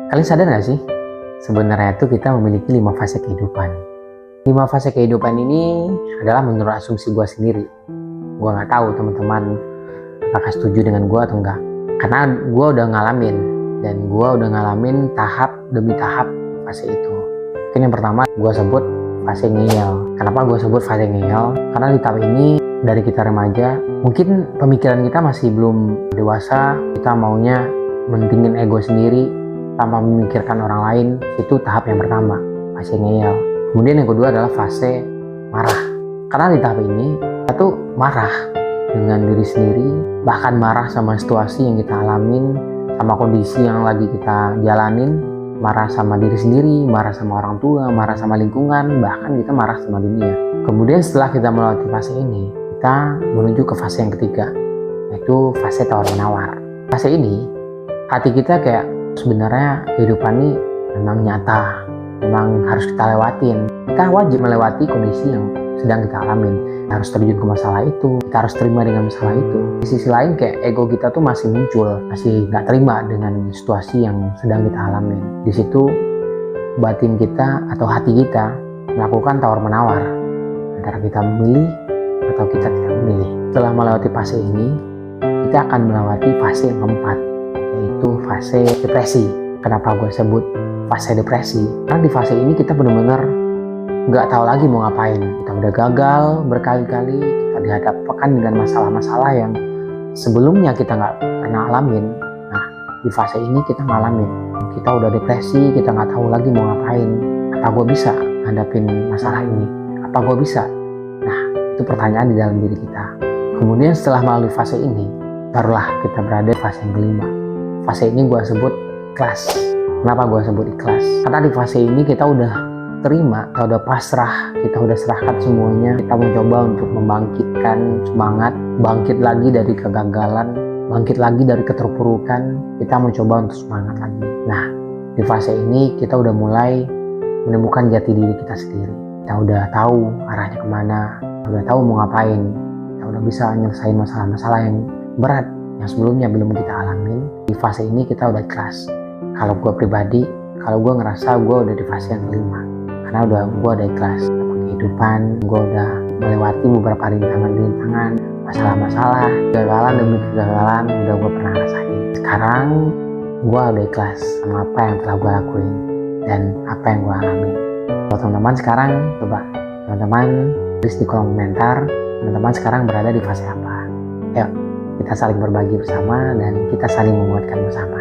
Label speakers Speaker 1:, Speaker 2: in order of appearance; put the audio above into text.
Speaker 1: Kalian sadar gak sih? Sebenarnya itu kita memiliki 5 fase kehidupan. 5 fase kehidupan ini adalah menurut asumsi gue sendiri. Gue gak tahu teman-teman apakah setuju dengan gue atau enggak. Karena gue udah ngalamin. Dan gue udah ngalamin tahap demi tahap fase itu. Mungkin yang pertama gue sebut fase ngeyel. Kenapa gue sebut fase ngeyel? Karena di tahap ini dari kita remaja, mungkin pemikiran kita masih belum dewasa. Kita maunya mentingin ego sendiri tanpa memikirkan orang lain. Itu tahap yang pertama, fase ngeyel. Kemudian yang kedua adalah fase marah. Karena di tahap ini kita tuh marah dengan diri sendiri, bahkan marah sama situasi yang kita alamin, sama kondisi yang lagi kita jalanin, marah sama diri sendiri, marah sama orang tua, marah sama lingkungan, bahkan kita marah sama dunia. Kemudian setelah kita melewati fase ini, kita menuju ke fase yang ketiga, yaitu fase tawar-menawar. Fase ini, hati kita kayak sebenarnya kehidupan ini memang nyata, memang harus kita lewatin. Kita wajib melewati kondisi yang sedang kita alamin. Kita harus terjun ke masalah itu, kita harus terima dengan masalah itu. Di sisi lain kayak ego kita tuh masih muncul, masih gak terima dengan situasi yang sedang kita alamin. Di situ batin kita atau hati kita melakukan tawar-menawar antara kita memilih atau kita tidak memilih. Setelah melewati fase ini, kita akan melewati fase yang keempat, yaitu fase depresi. Kenapa gue sebut fase depresi? Karena di fase ini kita benar-benar nggak tahu lagi mau ngapain. Kita udah gagal berkali-kali, kita dihadapkan dengan masalah-masalah yang sebelumnya kita nggak pernah alamin. Nah, di fase ini kita ngalamin. Kita udah depresi, kita nggak tahu lagi mau ngapain. Apa gue bisa hadapin masalah ini? Apa gue bisa? Nah, itu pertanyaan di dalam diri kita. Kemudian setelah melalui fase ini, barulah kita berada di fase yang kelima. Fase ini gue sebut ikhlas. Kenapa gue sebut ikhlas? Karena di fase ini kita udah terima, kita udah pasrah, kita udah serahkan semuanya. Kita mencoba untuk membangkitkan semangat, bangkit lagi dari kegagalan, bangkit lagi dari keterpurukan. Kita mencoba untuk semangat lagi. Nah, di fase ini kita udah mulai menemukan jati diri kita sendiri. Kita udah tahu arahnya kemana, kita udah tahu mau ngapain, kita udah bisa nyelesain masalah-masalah yang berat yang sebelumnya belum kita alamin. Di fase ini kita udah ikhlas. Kalau gue pribadi, kalau gue ngerasa gue udah di fase yang kelima, karena gue udah ikhlas sama kehidupan. Gue udah melewati beberapa rintangan, masalah-masalah, kegagalan demi kegagalan udah gue pernah rasain. Sekarang gue udah ikhlas sama apa yang telah gue lakuin dan apa yang gue alami. Kalau teman-teman sekarang, coba teman-teman tulis di kolom komentar, teman-teman sekarang berada di fase apa. Ayo kita saling berbagi bersama dan kita saling menguatkan bersama.